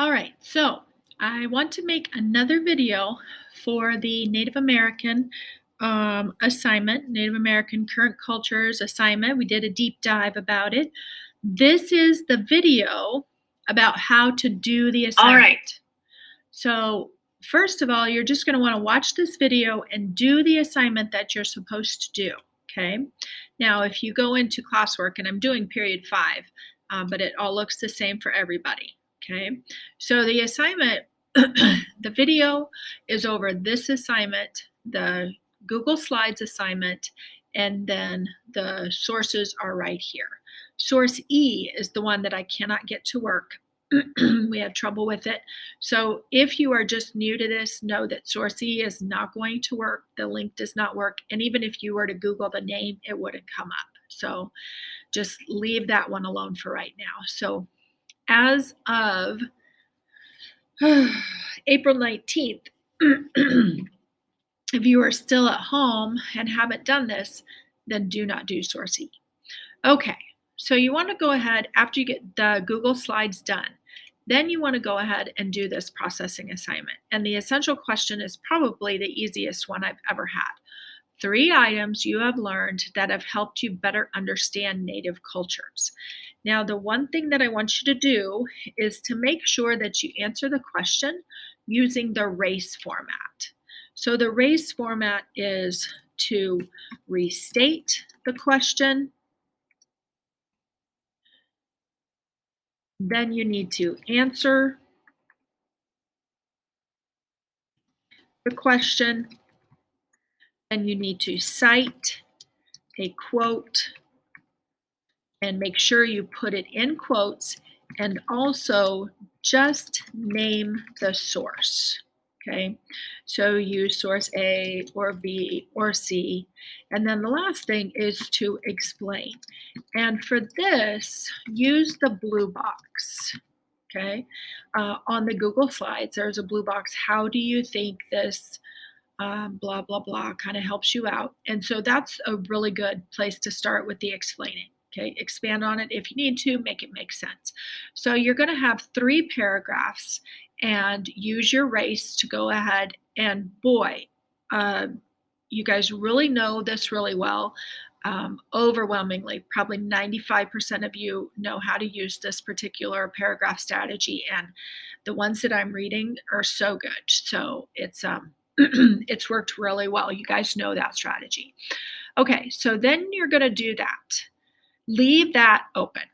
All right, so I want to make another video for the Native American assignment, Native American Current Cultures assignment. We did a deep dive about it. This is the video about how to do the assignment. All right. So first of all, you're just going to want to watch this video and do the assignment that you're supposed to do, okay? Now, if you go into classwork, and I'm doing period 5, but it all looks the same for everybody, okay? So the assignment, the video is over this assignment, the Google Slides assignment, and then the sources are right here. Source E is the one that I cannot get to work. We have trouble with it. So if you are just new to this, know that source E is not going to work. The link does not work. And even if you were to Google the name, it wouldn't come up. So just leave that one alone for right now. So as of April 19th, if you are still at home and haven't done this, then do not do source E. Okay. So you want to go ahead, after you get the Google Slides done, then you want to go ahead and do this processing assignment. And the essential question is probably the easiest one I've ever had. 3 items you have learned that have helped you better understand Native cultures. Now, the one thing that I want you to do is to make sure that you answer the question using the race format. So the race format is to restate the question. Then you need to answer the question. Then you need to cite a quote and make sure you put it in quotes and also just name the source. Okay, so use source A or B or C. And then the last thing is to explain. And for this, use the blue box. Okay, on the Google Slides, there's a blue box. How do you think this blah, blah, blah kind of helps you out? And so that's a really good place to start with the explaining. Okay, expand on it if you need to, make it make sense. So you're going to have 3 paragraphs and use your race to go ahead and boy, you guys really know this really well. Overwhelmingly, probably 95% of you know how to use this particular paragraph strategy, and the ones that I'm reading are so good. So it's it's worked really well. You guys know that strategy. Okay, so then you're going to do that. Leave that open.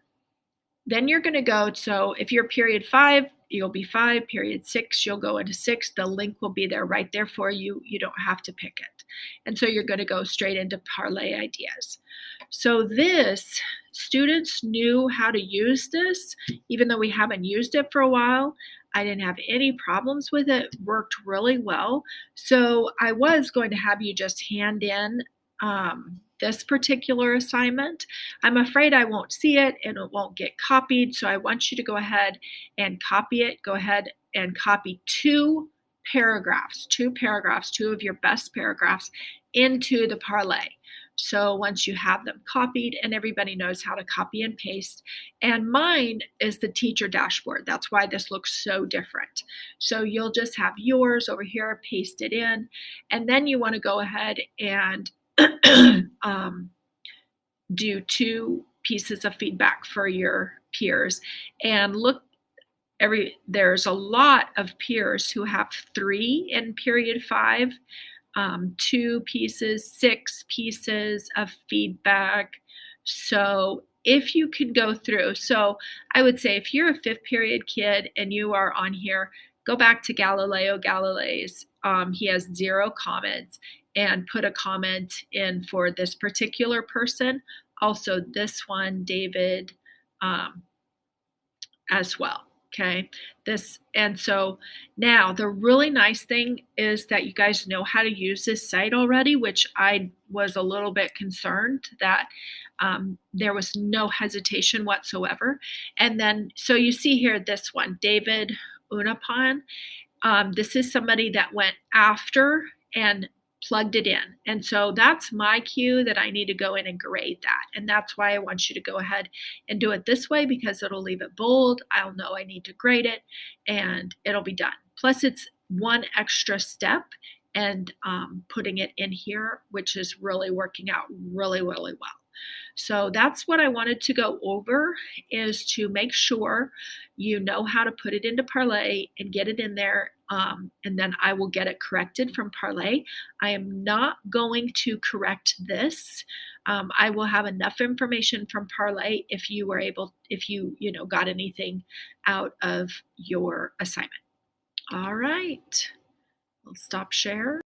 Then you're going to go, so if you're period 5, you'll be 5, period 6, you'll go into 6. The link will be there right there for you. You don't have to pick it. And so you're going to go straight into Parlay ideas. So this, students knew how to use this, even though we haven't used it for a while. I didn't have any problems with it. Worked really well. So I was going to have you just hand in this particular assignment. I'm afraid I won't see it and it won't get copied. So I want you to go ahead and copy it. Go ahead and copy 2 paragraphs, 2 of your best paragraphs into the Parlay. So once you have them copied, and everybody knows how to copy and paste, and mine is the teacher dashboard. That's why this looks so different. So you'll just have yours over here pasted in, and then you want to go ahead and do 2 pieces of feedback for your peers. And look, there's a lot of peers who have 3 in period 5, 2 pieces, 6 pieces of feedback. So if you can go through, so I would say if you're a 5th period kid and you are on here, go back to Galileo Galilei's. He has 0 comments, and put a comment in for this particular person. Also this one, David, as well. Okay, and so now the really nice thing is that you guys know how to use this site already, which I was a little bit concerned that there was no hesitation whatsoever. And then, so you see here, this one, David Unapan, this is somebody that went after and plugged it in. And so that's my cue that I need to go in and grade that. And that's why I want you to go ahead and do it this way, because it'll leave it bold. I'll know I need to grade it and it'll be done. Plus it's one extra step and putting it in here, which is really working out really, really well. So that's what I wanted to go over, is to make sure you know how to put it into Parlay and get it in there. And then I will get it corrected from Parlay. I am not going to correct this. I will have enough information from Parlay if you were able, if you got anything out of your assignment. All right, we'll stop share.